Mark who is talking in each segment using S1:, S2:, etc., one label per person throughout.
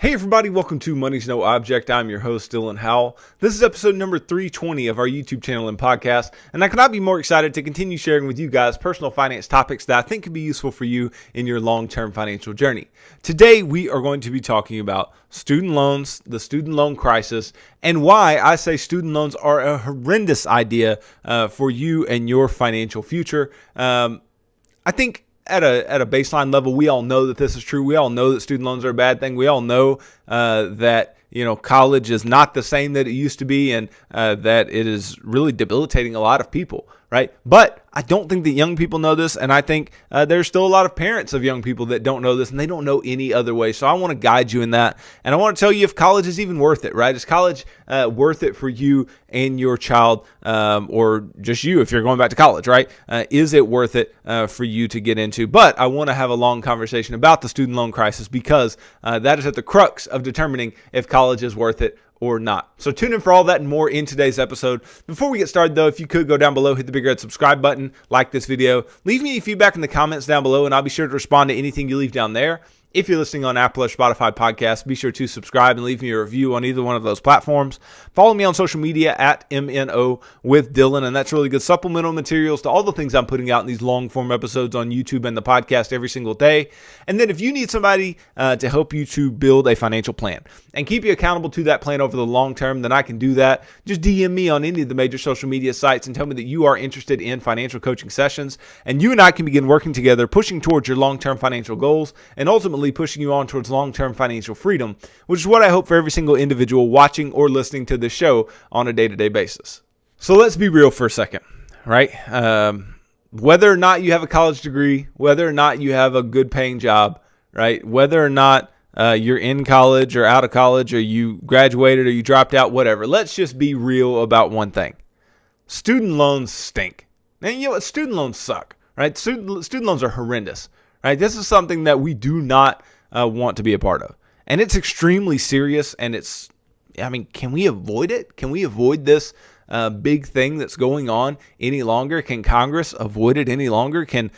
S1: Hey everybody, welcome to Money's No Object. I'm your host, Dylan Howell. This is episode number 320 of our YouTube channel and podcast, and I could not be more excited to continue sharing with you guys personal finance topics that I think can be useful for you in your long-term financial journey. Today, we are going to be talking about student loans, the student loan crisis, and why I say student loans are a horrendous idea for you and your financial future. I think at a baseline level, we all know that this is true. We all know that student loans are a bad thing. We all know that college is not the same that it used to be, and that it is really debilitating a lot of people, right? But I don't think that young people know this, and I think there's still a lot of parents of young people that don't know this, and they don't know any other way. So I want to guide you in that, and I want to tell you if college is even worth it, right? Is college worth it for you and your child, or just you if you're going back to college, right? Is it worth it for you to get into? But I want to have a long conversation about the student loan crisis because that is at the crux of determining if college is worth it or not. So tune in for all that and more in today's episode. Before we get started though, if you could go down below, hit the big red subscribe button, like this video, leave me any feedback in the comments down below, and I'll be sure to respond to anything you leave down there. If you're listening on Apple or Spotify podcasts, be sure to subscribe and leave me a review on either one of those platforms. Follow me on social media at MNO with Dylan, and that's really good supplemental materials to all the things I'm putting out in these long-form episodes on YouTube and the podcast every single day. And then if you need somebody to help you to build a financial plan and keep you accountable to that plan over the long term, then I can do that. Just DM me on any of the major social media sites and tell me that you are interested in financial coaching sessions, and you and I can begin working together, pushing towards your long-term financial goals and ultimately pushing you on towards long-term financial freedom, which is what I hope for every single individual watching or listening to this show on a day-to-day basis. So let's be real for a second, right? Whether or not you have a college degree, whether or not you have a good paying job, right? Whether or not you're in college or out of college, or you graduated or you dropped out, whatever. Let's just be real about one thing. Student loans stink. And you know what? Student loans suck, right? Student loans are horrendous. Right? This is something that we do not want to be a part of. And it's extremely serious, and can we avoid it? Can we avoid this big thing that's going on any longer? Can Congress avoid it any longer? Can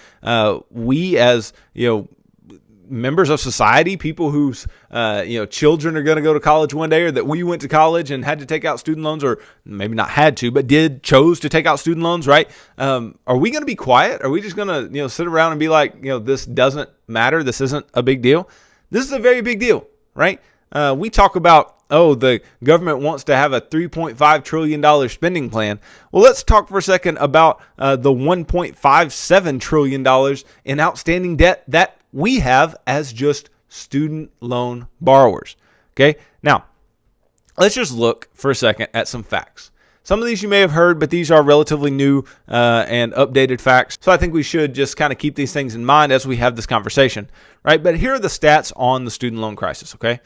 S1: we as, members of society, people whose children are going to go to college one day, or that we went to college and had to take out student loans, or maybe not had to, but chose to take out student loans, right? Are we going to be quiet? Are we just going to sit around and be like, this doesn't matter, this isn't a big deal? This is a very big deal, right? We talk about, the government wants to have a $3.5 trillion spending plan. Well, let's talk for a second about the $1.57 trillion in outstanding debt that we have as just student loan borrowers. Okay, now let's just look for a second at some facts. Some of these you may have heard, but these are relatively new and updated facts. So I think we should just kind of keep these things in mind as we have this conversation, right? But here are the stats on the student loan crisis, okay?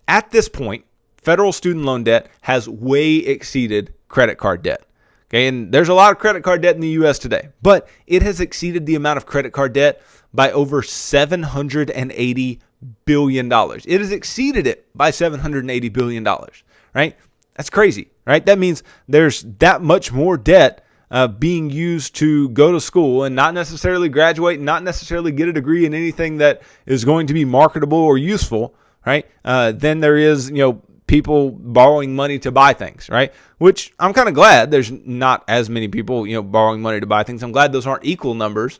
S1: At this point, federal student loan debt has way exceeded credit card debt. Okay, and there's a lot of credit card debt in the U.S. today, but it has exceeded the amount of credit card debt by over $780 billion. It has exceeded it by $780 billion, right? That's crazy, right? That means there's that much more debt being used to go to school and not necessarily graduate and not necessarily get a degree in anything that is going to be marketable or useful, right? Then there is, people borrowing money to buy things, right? Which I'm kind of glad there's not as many people, borrowing money to buy things. I'm glad those aren't equal numbers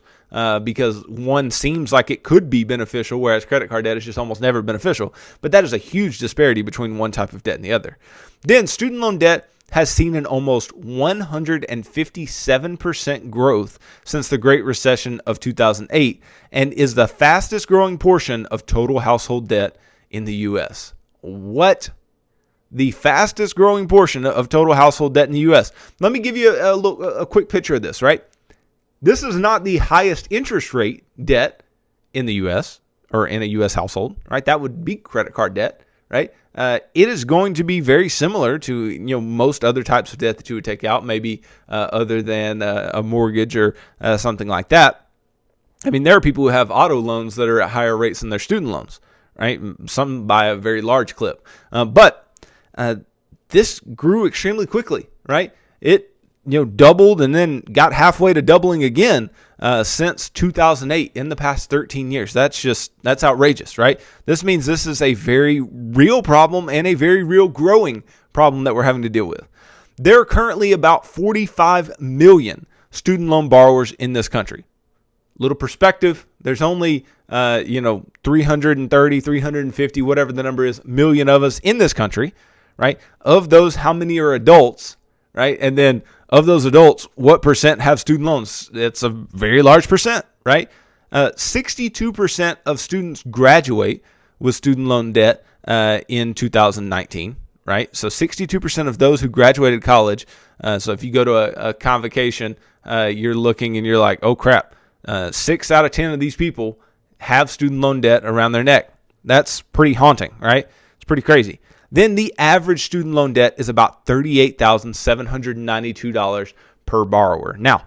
S1: because one seems like it could be beneficial, whereas credit card debt is just almost never beneficial. But that is a huge disparity between one type of debt and the other. Then student loan debt has seen an almost 157% growth since the Great Recession of 2008 and is the fastest growing portion of total household debt in the U.S. What? The fastest growing portion of total household debt in the U.S. Let me give you a quick picture of this, right? This is not the highest interest rate debt in the U.S. or in a U.S. household, right? That would be credit card debt, right? It is going to be very similar to most other types of debt that you would take out, maybe other than a mortgage or something like that. I mean, there are people who have auto loans that are at higher rates than their student loans, right? Some by a very large clip, but this grew extremely quickly, right? It doubled and then got halfway to doubling again since 2008 in the past 13 years. That's outrageous, right? This means this is a very real problem and a very real growing problem that we're having to deal with. There are currently about 45 million student loan borrowers in this country. Little perspective, there's only 330, 350, whatever the number is, million of us in this country, right? Of those, how many are adults, right? And then of those adults, what percent have student loans? It's a very large percent, right? 62% of students graduate with student loan debt in 2019, right? So 62% of those who graduated college. So if you go to a convocation, you're looking and you're like, oh crap, 6 out of 10 of these people have student loan debt around their neck. That's pretty haunting, right? It's pretty crazy. Then the average student loan debt is about $38,792 per borrower. Now,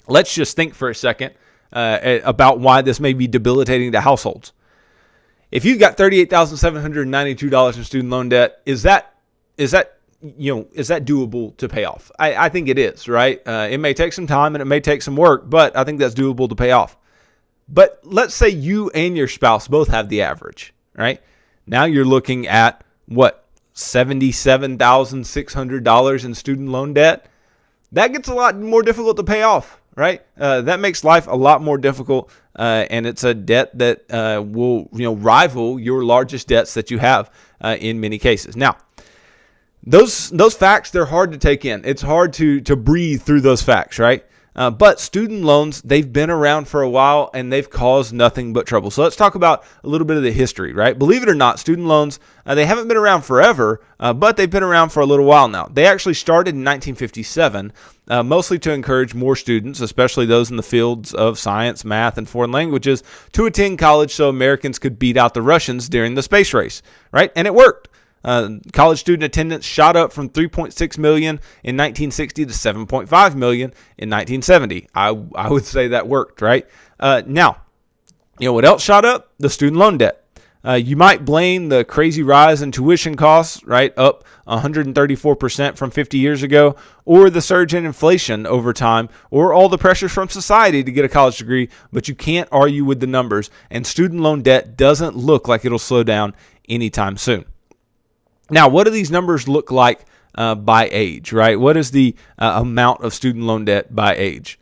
S1: let's just think for a second about why this may be debilitating to households. If you've got $38,792 in student loan debt, is that doable to pay off? I think it is, right? It may take some time and it may take some work, but I think that's doable to pay off. But let's say you and your spouse both have the average, right? Now you're looking at $77,600 in student loan debt. That gets a lot more difficult to pay off, right? That makes life a lot more difficult, and it's a debt that will rival your largest debts that you have in many cases. Now, those facts, they're hard to take in. It's hard to breathe through those facts, right? But student loans, they've been around for a while and they've caused nothing but trouble. So let's talk about a little bit of the history, right? Believe it or not, student loans, they haven't been around forever, but they've been around for a little while now. They actually started in 1957, mostly to encourage more students, especially those in the fields of science, math, and foreign languages, to attend college so Americans could beat out the Russians during the space race, right? And it worked. College student attendance shot up from 3.6 million in 1960 to 7.5 million in 1970. I would say that worked, right? Now, what else shot up? The student loan debt. You might blame the crazy rise in tuition costs, right, up 134% from 50 years ago, or the surge in inflation over time, or all the pressures from society to get a college degree, but you can't argue with the numbers, and student loan debt doesn't look like it'll slow down anytime soon. Now, what do these numbers look like by age, right? What is the amount of student loan debt by age?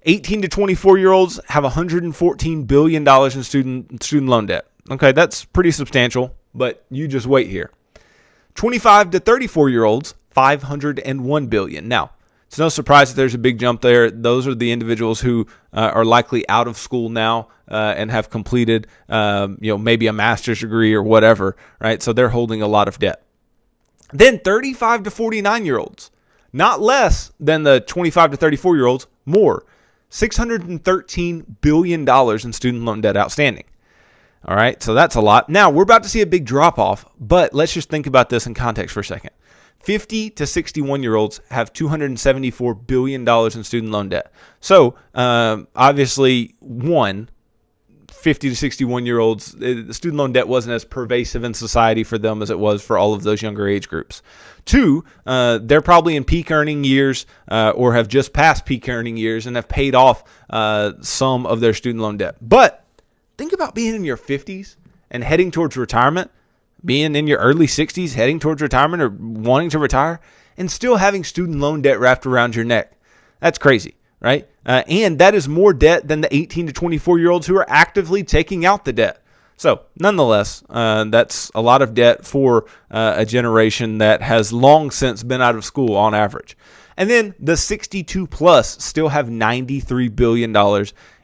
S1: 18 to 24-year-olds have $114 billion in student loan debt. Okay, that's pretty substantial, but you just wait here. 25 to 34-year-olds, $501 billion. Now, it's no surprise that there's a big jump there. Those are the individuals who are likely out of school now and have completed, maybe a master's degree or whatever, right? So they're holding a lot of debt. Then 35 to 49-year-olds, not less than the 25 to 34-year-olds, more, $613 billion in student loan debt outstanding. All right, so that's a lot. Now, we're about to see a big drop-off, but let's just think about this in context for a second. 50 to 61-year-olds have $274 billion in student loan debt. So, obviously, 50 to 61-year-olds, the student loan debt wasn't as pervasive in society for them as it was for all of those younger age groups. 2, they're probably in peak earning years or have just passed peak earning years and have paid off some of their student loan debt. But think about being in your 50s and heading towards retirement, being in your early 60s, heading towards retirement or wanting to retire, and still having student loan debt wrapped around your neck. That's crazy, right? And that is more debt than the 18 to 24-year-olds who are actively taking out the debt. So, nonetheless, that's a lot of debt for a generation that has long since been out of school on average. And then the 62 plus still have $93 billion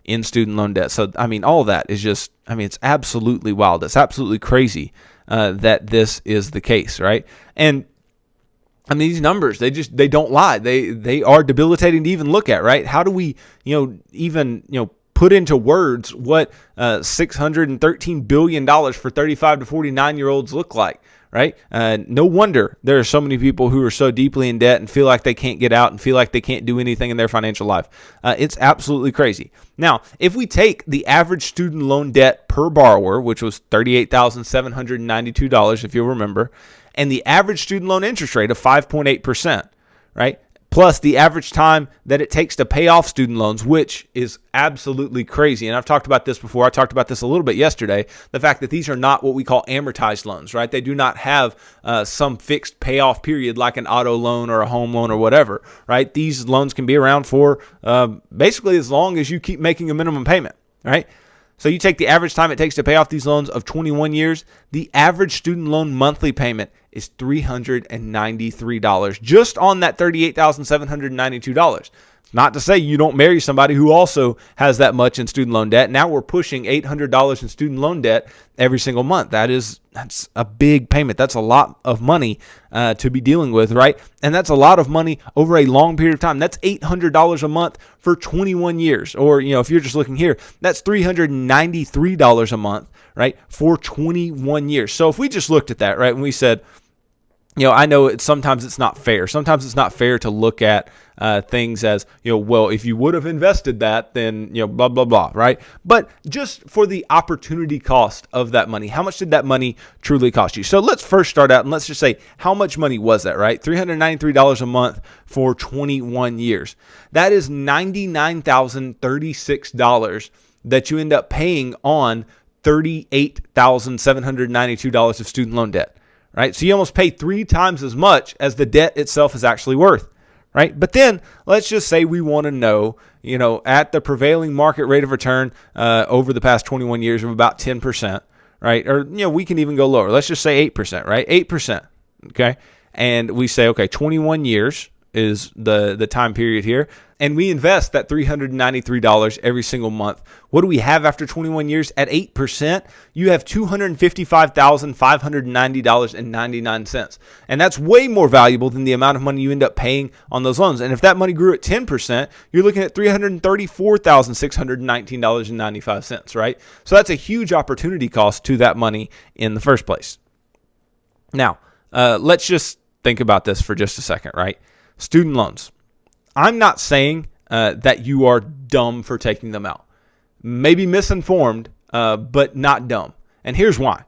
S1: in student loan debt. So, all of that is just, it's absolutely wild. It's absolutely crazy that this is the case, right? And these numbers, they don't lie. They are debilitating to even look at, right? How do we, even put into words what $613 billion for 35 to 49-year-olds look like, right? No wonder there are so many people who are so deeply in debt and feel like they can't get out and feel like they can't do anything in their financial life. It's absolutely crazy. Now, if we take the average student loan debt per borrower, which was $38,792, if you'll remember, and the average student loan interest rate of 5.8%, right? plus the average time that it takes to pay off student loans, which is absolutely crazy. And I've talked about this before. I talked about this a little bit yesterday, the fact that these are not what we call amortized loans, right? They do not have some fixed payoff period like an auto loan or a home loan or whatever, right? These loans can be around for basically as long as you keep making a minimum payment, right? So you take the average time it takes to pay off these loans of 21 years, the average student loan monthly payment is $393 just on that $38,792. Not to say you don't marry somebody who also has that much in student loan debt. Now we're pushing $800 in student loan debt every single month. That's a big payment. That's a lot of money to be dealing with, right? And that's a lot of money over a long period of time. That's $800 a month for 21 years. Or, if you're just looking here, that's $393 a month, right, for 21 years. So if we just looked at that, right, and we said, I know sometimes it's not fair. Sometimes it's not fair to look at things as, well, if you would have invested that, then, blah, blah, blah, right? But just for the opportunity cost of that money, how much did that money truly cost you? So let's first start out and let's just say, how much money was that, right? $393 a month for 21 years. That is $99,036 that you end up paying on $38,792 of student loan debt. Right? So you almost pay 3 times as much as the debt itself is actually worth, right? But then let's just say we want to know, at the prevailing market rate of return over the past 21 years of about 10%, right? Or, we can even go lower. Let's just say 8%, right? 8%, okay? And we say, okay, 21 years is the time period here. And we invest that $393 every single month. What do we have after 21 years? At 8%, you have $255,590.99. And that's way more valuable than the amount of money you end up paying on those loans. And if that money grew at 10%, you're looking at $334,619.95, right? So that's a huge opportunity cost to that money in the first place. Now, let's just think about this for just a second, right? Student loans. I'm not saying that you are dumb for taking them out. Maybe misinformed, but not dumb. And here's why.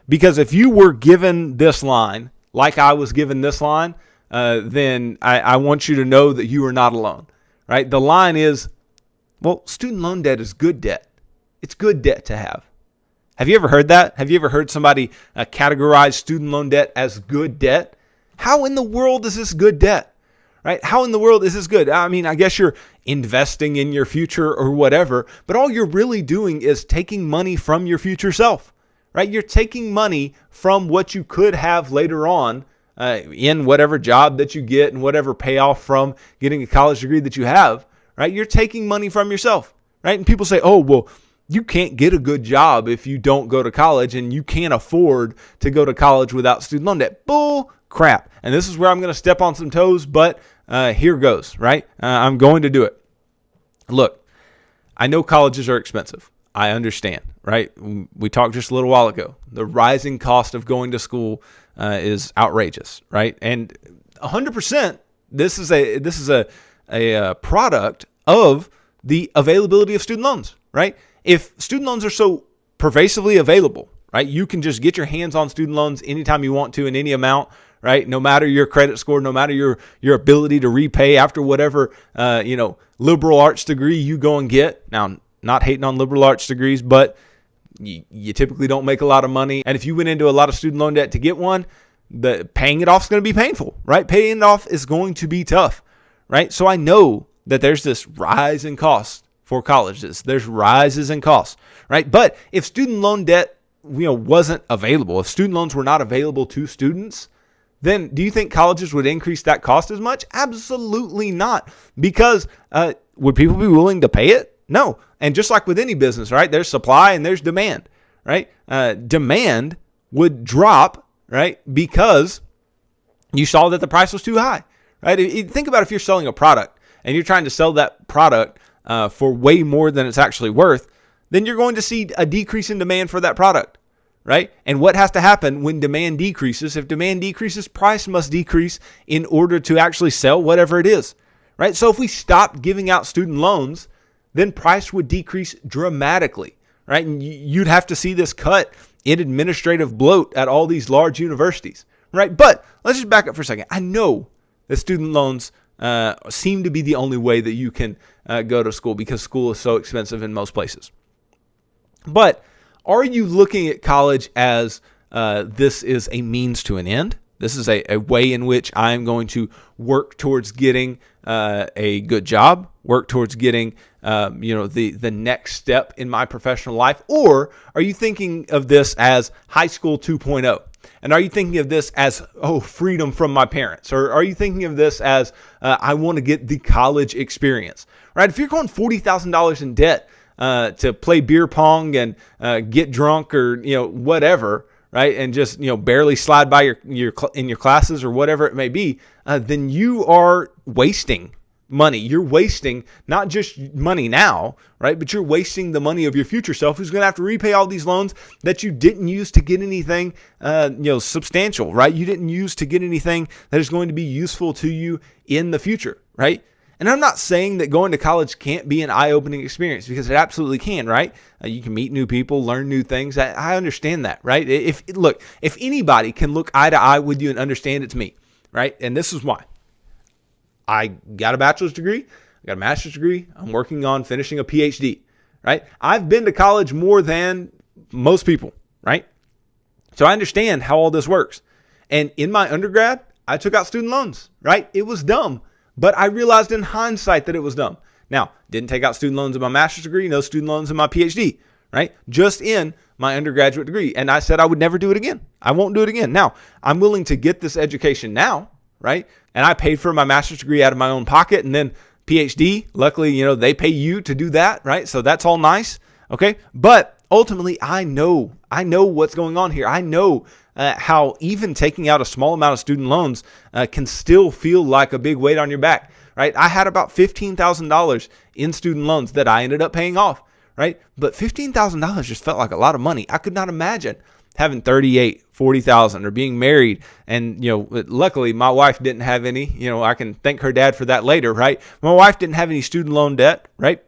S1: Because if you were given this line, like I was given this line, then I want you to know that you are not alone, right? The line is, well, student loan debt is good debt. It's good debt to have. Have you ever heard that? Have you ever heard somebody categorize student loan debt as good debt? How in the world is this good debt? Right? How in the world is this good? I mean, I guess you're investing in your future or whatever, but all you're really doing is taking money from your future self, right? You're taking money from what you could have later on in whatever job that you get and whatever payoff from getting a college degree that you have, right? You're taking money from yourself, right? And people say, oh, well, you can't get a good job if you don't go to college and you can't afford to go to college without student loan debt. Bull crap. And this is where I'm going to step on some toes, but here goes, right? I'm going to do it. Look, I know colleges are expensive. I understand, right? We talked just a little while ago. The rising cost of going to school is outrageous, right? And 100%, this is a product of the availability of student loans, right? If student loans are so pervasively available, right? You can just get your hands on student loans anytime you want to in any amount, right? No matter your credit score, no matter your ability to repay after whatever, liberal arts degree you go and get. Now, not hating on liberal arts degrees, but you typically don't make a lot of money. And if you went into a lot of student loan debt to get one, paying it off is going to be painful, right? Paying it off is going to be tough, right? So I know that there's this rise in cost for colleges. There's rises in costs, right? But if student loan debt, wasn't available, if student loans were not available to students, then do you think colleges would increase that cost as much? Absolutely not. Because would people be willing to pay it? No. And just like with any business, right? There's supply and there's demand, right? Demand would drop, right? Because you saw that the price was too high, right? Think about if you're selling a product and you're trying to sell that product for way more than it's actually worth, then you're going to see a decrease in demand for that product. Right? And what has to happen when demand decreases? If demand decreases, price must decrease in order to actually sell whatever it is. Right? So if we stopped giving out student loans, then price would decrease dramatically. Right? And you'd have to see this cut in administrative bloat at all these large universities. Right? But let's just back up for a second. I know that student loans seem to be the only way that you can go to school, because school is so expensive in most places. But are you looking at college as this is a means to an end? This is a way in which I'm going to work towards getting a good job, work towards getting the next step in my professional life? Or are you thinking of this as high school 2.0? And are you thinking of this as, freedom from my parents? Or are you thinking of this as, I want to get the college experience, right? If you're going $40,000 in debt to play beer pong and get drunk or, whatever, right, and just, barely slide by your in your classes or whatever it may be, then you are wasting money. You're wasting not just money now, right, but you're wasting the money of your future self, who's going to have to repay all these loans that you didn't use to get anything, substantial, right? You didn't use to get anything that is going to be useful to you in the future, right? And I'm not saying that going to college can't be an eye-opening experience, because it absolutely can, right? You can meet new people, learn new things. I understand that, right? If anybody can look eye to eye with you and understand, it's me, right? And this is why. I got a bachelor's degree, I got a master's degree, I'm working on finishing a PhD, right? I've been to college more than most people, right? So I understand how all this works. And in my undergrad, I took out student loans, right? It was dumb. But I realized in hindsight that it was dumb. Now, didn't take out student loans in my master's degree, no student loans in my PhD, right? Just in my undergraduate degree. And I said I would never do it again. I won't do it again. Now, I'm willing to get this education now, right? And I paid for my master's degree out of my own pocket, and then PhD, luckily, they pay you to do that, right? So that's all nice, okay? But ultimately, I know what's going on here. I know how even taking out a small amount of student loans can still feel like a big weight on your back, right? I had about $15,000 in student loans that I ended up paying off, right? But $15,000 just felt like a lot of money. I could not imagine having 38, 40,000 or being married. And, luckily my wife didn't have any, I can thank her dad for that later, right? My wife didn't have any student loan debt, right?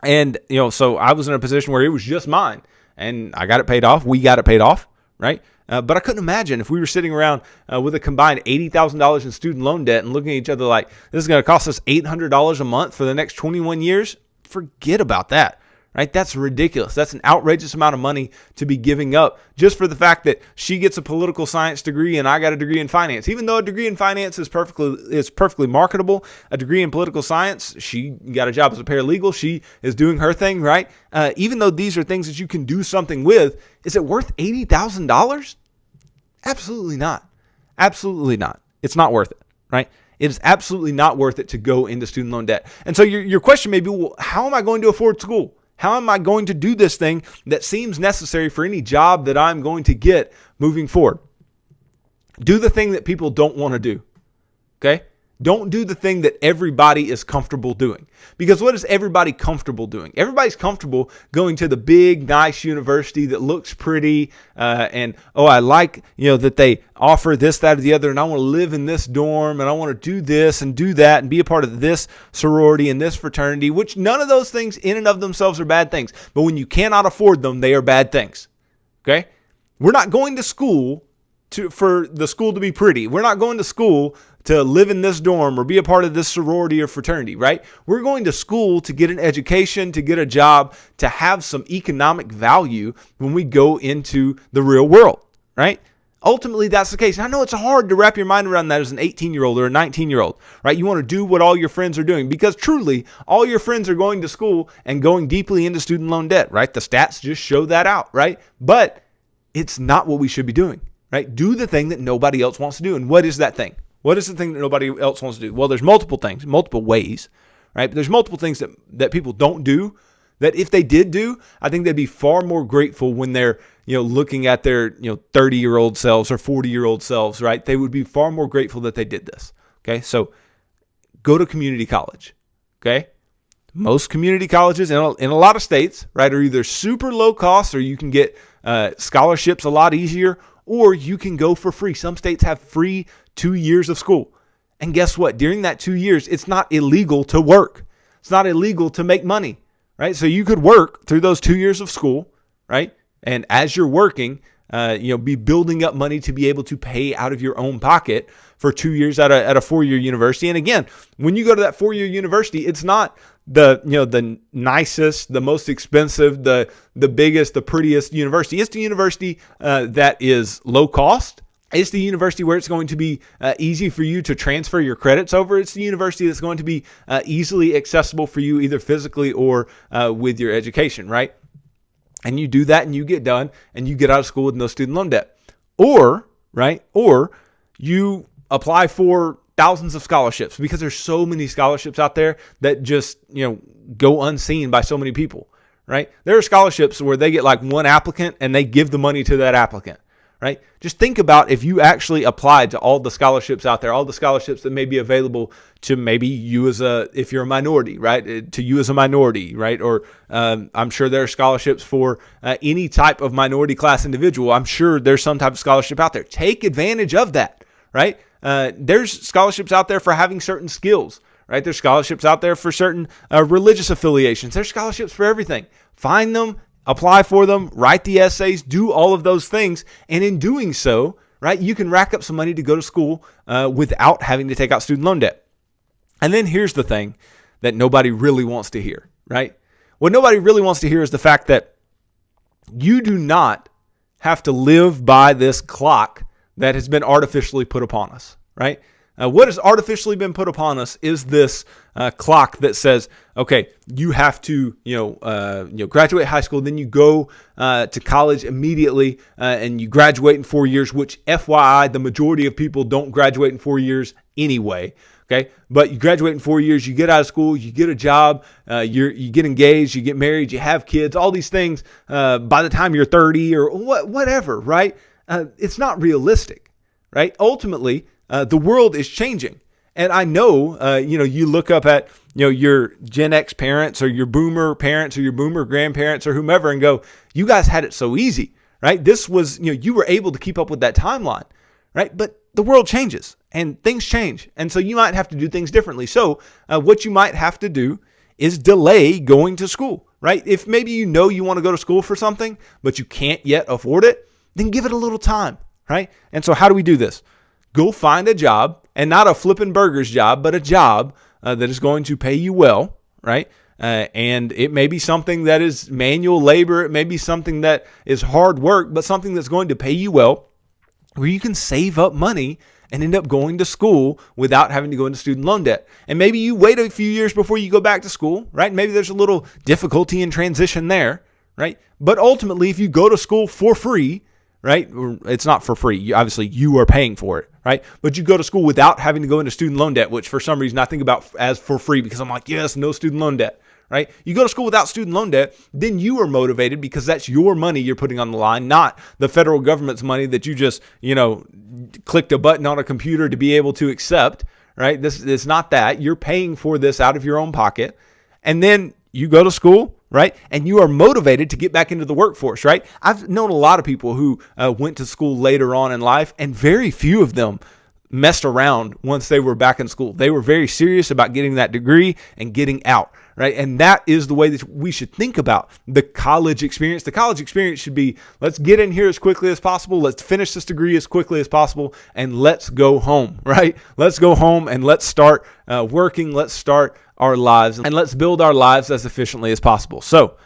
S1: And, so I was in a position where it was just mine, and I got it paid off. We got it paid off, right? But I couldn't imagine if we were sitting around with a combined $80,000 in student loan debt and looking at each other like, this is going to cost us $800 a month for the next 21 years. Forget about that, right? That's ridiculous. That's an outrageous amount of money to be giving up just for the fact that she gets a political science degree and I got a degree in finance. Even though a degree in finance is perfectly marketable, a degree in political science, she got a job as a paralegal. She is doing her thing, right? Even though these are things that you can do something with, is it worth $80,000? Absolutely not. Absolutely not. It's not worth it, right? It is absolutely not worth it to go into student loan debt. And so your question may be, well, how am I going to afford school? How am I going to do this thing that seems necessary for any job that I'm going to get moving forward? Do the thing that people don't want to do, okay? Don't do the thing that everybody is comfortable doing. Because what is everybody comfortable doing? Everybody's comfortable going to the big, nice university that looks pretty, I like, that they offer this, that, or the other, and I want to live in this dorm, and I want to do this and do that and be a part of this sorority and this fraternity, which none of those things in and of themselves are bad things. But when you cannot afford them, they are bad things, okay? We're not going to school for the school to be pretty. We're not going to school to live in this dorm or be a part of this sorority or fraternity, right? We're going to school to get an education, to get a job, to have some economic value when we go into the real world, right? Ultimately, that's the case. And I know it's hard to wrap your mind around that as an 18-year-old or a 19-year-old, right? You want to do what all your friends are doing, because truly, all your friends are going to school and going deeply into student loan debt, right? The stats just show that out, right? But it's not what we should be doing, right? Do the thing that nobody else wants to do. And what is that thing? What is the thing that nobody else wants to do? Well, there's multiple things, multiple ways, right? But there's multiple things that people don't do that if they did do, I think they'd be far more grateful when they're, looking at their, 30-year-old selves or 40-year-old selves, right? They would be far more grateful that they did this, okay? So go to community college, okay? Most community colleges in a lot of states, right, are either super low cost, or you can get scholarships a lot easier, or you can go for free. Some states have free 2 years of school. And guess what? During that 2 years, it's not illegal to work. It's not illegal to make money, right? So you could work through those 2 years of school, right? And as you're working, be building up money to be able to pay out of your own pocket for 2 years at a 4-year university. And again, when you go to that 4-year university, it's not the nicest, the most expensive, the biggest, the prettiest university. It's the university that is low cost. It's the university where it's going to be easy for you to transfer your credits over. It's the university that's going to be easily accessible for you, either physically or with your education, right? And you do that and you get done and you get out of school with no student loan debt. Or you apply for thousands of scholarships, because there's so many scholarships out there that just, go unseen by so many people, right? There are scholarships where they get like one applicant and they give the money to that applicant, right? Just think about if you actually applied to all the scholarships out there, all the scholarships that may be available to maybe you if you're a minority, right? To you as a minority, right? Or I'm sure there are scholarships for any type of minority class individual. I'm sure there's some type of scholarship out there. Take advantage of that, right? There's scholarships out there for having certain skills, right? There's scholarships out there for certain religious affiliations. There's scholarships for everything. Find them, apply for them, write the essays, do all of those things. And in doing so, right, you can rack up some money to go to school without having to take out student loan debt. And then here's the thing that nobody really wants to hear, right? What nobody really wants to hear is the fact that you do not have to live by this clock that has been artificially put upon us, right? What has artificially been put upon us is this clock that says, okay, you have to, graduate high school, then you go to college immediately, and you graduate in 4 years, which FYI, the majority of people don't graduate in 4 years anyway. Okay, but you graduate in 4 years, you get out of school, you get a job, you get engaged, you get married, you have kids, all these things. By the time you're 30 or whatever, right? It's not realistic, right? Ultimately, the world is changing. And I know, you look up at, your Gen X parents or your boomer parents or your boomer grandparents or whomever and go, you guys had it so easy, right? This was, you were able to keep up with that timeline, right? But the world changes and things change. And so you might have to do things differently. So what you might have to do is delay going to school, right? If maybe you want to go to school for something, but you can't yet afford it, then give it a little time, right? And so how do we do this? Go find a job, and not a flipping burgers job, but a job that is going to pay you well, right? And it may be something that is manual labor. It may be something that is hard work, but something that's going to pay you well, where you can save up money and end up going to school without having to go into student loan debt. And maybe you wait a few years before you go back to school, right? Maybe there's a little difficulty in transition there, right? But ultimately, if you go to school for free, right? It's not for free. Obviously, you are paying for it, right? But you go to school without having to go into student loan debt, which for some reason I think about as for free because I'm like, yes, no student loan debt, right? You go to school without student loan debt, then you are motivated because that's your money you're putting on the line, not the federal government's money that you just, clicked a button on a computer to be able to accept, right? This is not that. You're paying for this out of your own pocket. And then you go to school, right? And you are motivated to get back into the workforce, right? I've known a lot of people who went to school later on in life, and very few of them messed around once they were back in school. They were very serious about getting that degree and getting out, right? And that is the way that we should think about the college experience. The college experience should be, let's get in here as quickly as possible. Let's finish this degree as quickly as possible, and let's go home, right? Let's go home and let's start working. Let's start our lives, and let's build our lives as efficiently as possible. So,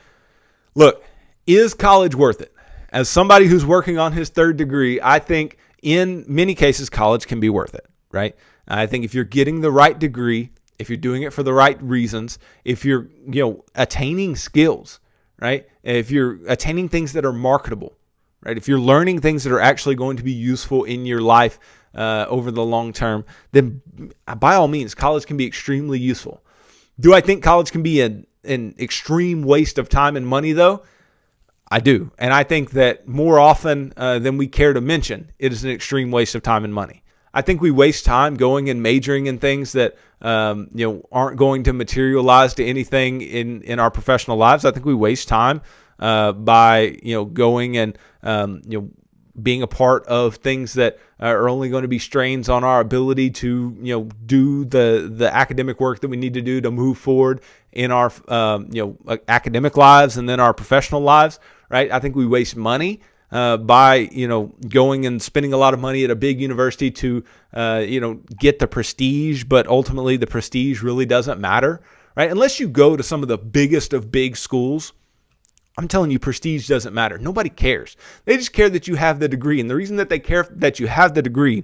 S1: look, is college worth it? As somebody who's working on his third degree, I think in many cases, college can be worth it, right? I think if you're getting the right degree, if you're doing it for the right reasons, if you're, attaining skills, right? If you're attaining things that are marketable, right? If you're learning things that are actually going to be useful in your life over the long term, then by all means, college can be extremely useful. Do I think college can be an extreme waste of time and money, though? I do. And I think that more often than we care to mention, it is an extreme waste of time and money. I think we waste time going and majoring in things that aren't going to materialize to anything in our professional lives. I think we waste time by going and being a part of things that are only going to be strains on our ability to do the academic work that we need to do to move forward in our academic lives and then our professional lives. Right? I think we waste money by, going and spending a lot of money at a big university to, get the prestige, but ultimately the prestige really doesn't matter, right? Unless you go to some of the biggest of big schools, I'm telling you, prestige doesn't matter. Nobody cares. They just care that you have the degree. And the reason that they care that you have the degree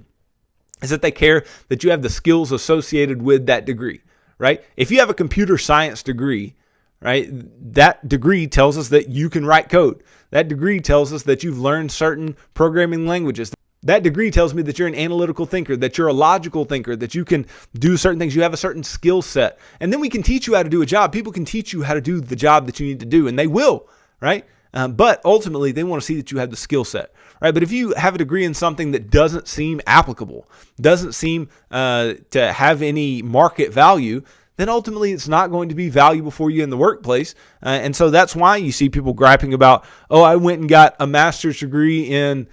S1: is that they care that you have the skills associated with that degree, right? If you have a computer science degree, right, that degree tells us that you can write code. That degree tells us that you've learned certain programming languages. That degree tells me that you're an analytical thinker, that you're a logical thinker, that you can do certain things. You have a certain skill set. And then we can teach you how to do a job. People can teach you how to do the job that you need to do, and they will, right? But ultimately, they want to see that you have the skill set, right? But if you have a degree in something that doesn't seem applicable, doesn't seem to have any market value, then ultimately it's not going to be valuable for you in the workplace. And so that's why you see people griping about, oh, I went and got a master's degree in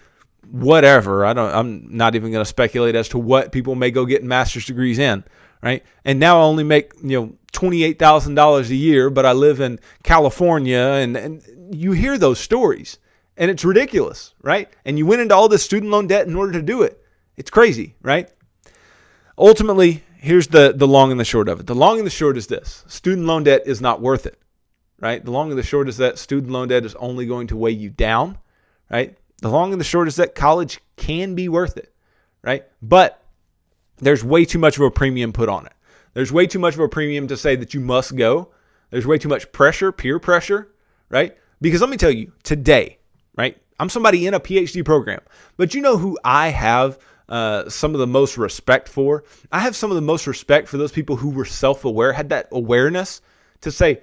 S1: whatever. I'm not even going to speculate as to what people may go get master's degrees in, right? And now I only make, $28,000 a year, but I live in California, and you hear those stories, and it's ridiculous, right? And you went into all this student loan debt in order to do it. It's crazy, right? Ultimately, here's the long and the short of it. The long and the short is this: student loan debt is not worth it, right? The long and the short is that student loan debt is only going to weigh you down, right? The long and the short is that college can be worth it, right? But there's way too much of a premium put on it. There's way too much of a premium to say that you must go. There's way too much pressure, peer pressure, right? Because let me tell you, today, right? I'm somebody in a PhD program, but you know who I have some of the most respect for? I have some of the most respect for those people who were self-aware, had that awareness to say,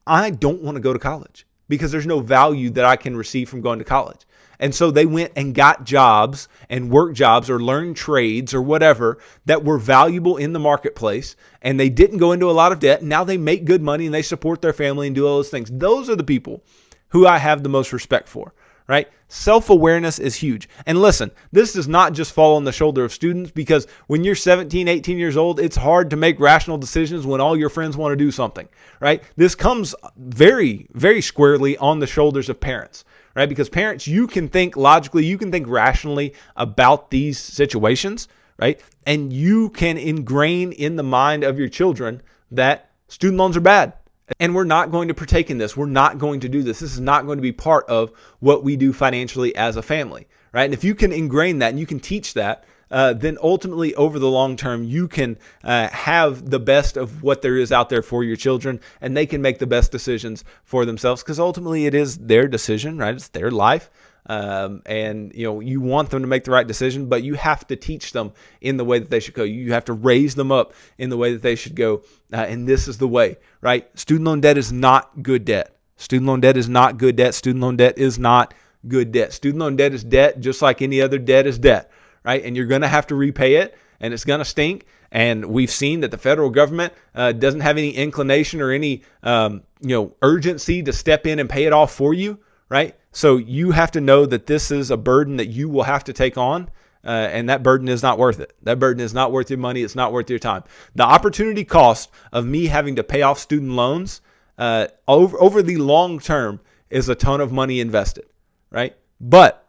S1: I don't want to go to college because there's no value that I can receive from going to college. And so they went and got jobs and work jobs or learned trades or whatever that were valuable in the marketplace. And they didn't go into a lot of debt. Now they make good money and they support their family and do all those things. Those are the people who I have the most respect for, right? Self-awareness is huge. And listen, this does not just fall on the shoulder of students, because when you're 17, 18 years old, it's hard to make rational decisions when all your friends want to do something, right? This comes very, very squarely on the shoulders of parents, right? Because parents, you can think logically, you can think rationally about these situations, right? And you can ingrain in the mind of your children that student loans are bad. And we're not going to partake in this. We're not going to do this. This is not going to be part of what we do financially as a family, right? And if you can ingrain that and you can teach that, then ultimately over the long term, you can have the best of what there is out there for your children, and they can make the best decisions for themselves, because ultimately it is their decision, right? It's their life. And you want them to make the right decision, but you have to teach them in the way that they should go. You have to raise them up in the way that they should go. And this is the way, right? Student loan debt is not good debt. Student loan debt is not good debt. Student loan debt is not good debt. Student loan debt is debt, just like any other debt is debt, right? And you're going to have to repay it, and it's going to stink. And we've seen that the federal government doesn't have any inclination or any urgency to step in and pay it off for you, right? So you have to know that this is a burden that you will have to take on, and that burden is not worth it. That burden is not worth your money. It's not worth your time. The opportunity cost of me having to pay off student loans over the long term is a ton of money invested, right? But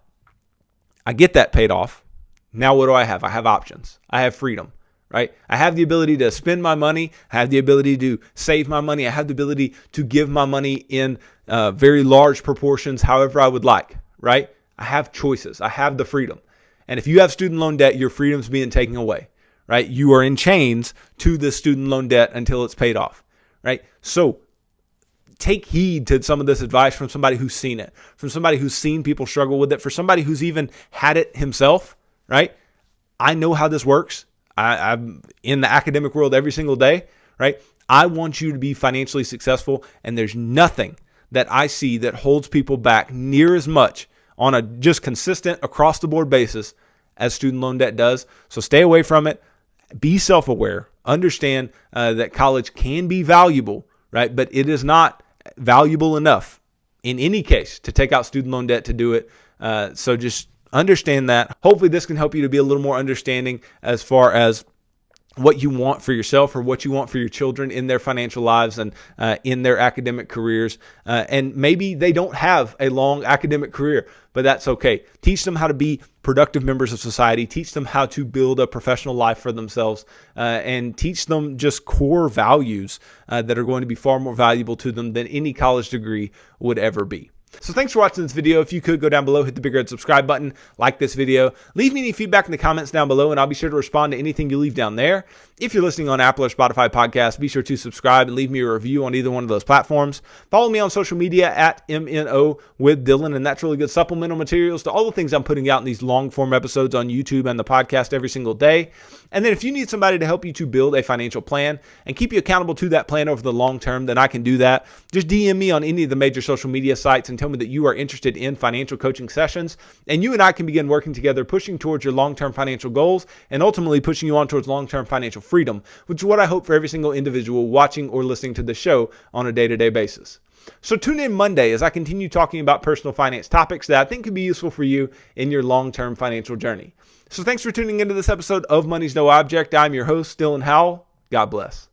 S1: I get that paid off. Now what do I have? I have options. I have freedom, right? I have the ability to spend my money. I have the ability to save my money. I have the ability to give my money in very large proportions, however I would like, right? I have choices. I have the freedom. And if you have student loan debt, your freedom's being taken away, right? You are in chains to the student loan debt until it's paid off, right? So take heed to some of this advice from somebody who's seen it, from somebody who's seen people struggle with it, for somebody who's even had it himself, right? I know how this works. I'm in the academic world every single day, right? I want you to be financially successful, and there's nothing that I see that holds people back near as much on a just consistent across the board basis as student loan debt does. So stay away from it. Be self-aware. Understand that college can be valuable, right? But it is not valuable enough in any case to take out student loan debt to do it. So just understand that. Hopefully this can help you to be a little more understanding as far as what you want for yourself or what you want for your children in their financial lives and in their academic careers. And maybe they don't have a long academic career, but that's okay. Teach them how to be productive members of society. Teach them how to build a professional life for themselves, and teach them just core values that are going to be far more valuable to them than any college degree would ever be. So thanks for watching this video. If you could go down below, hit the big red subscribe button, like this video, leave me any feedback in the comments down below, and I'll be sure to respond to anything you leave down there. If you're listening on Apple or Spotify podcasts, be sure to subscribe and leave me a review on either one of those platforms. Follow me on social media at MNO with Dylan, and that's really good supplemental materials to all the things I'm putting out in these long form episodes on YouTube and the podcast every single day. And then if you need somebody to help you to build a financial plan and keep you accountable to that plan over the long term, then I can do that. Just DM me on any of the major social media sites and tell me that you are interested in financial coaching sessions, and you and I can begin working together, pushing towards your long-term financial goals and ultimately pushing you on towards long-term financial freedom, which is what I hope for every single individual watching or listening to the show on a day-to-day basis. So tune in Monday as I continue talking about personal finance topics that I think could be useful for you in your long-term financial journey. So thanks for tuning into this episode of Money's No Object. I'm your host, Dylan Howell. God bless.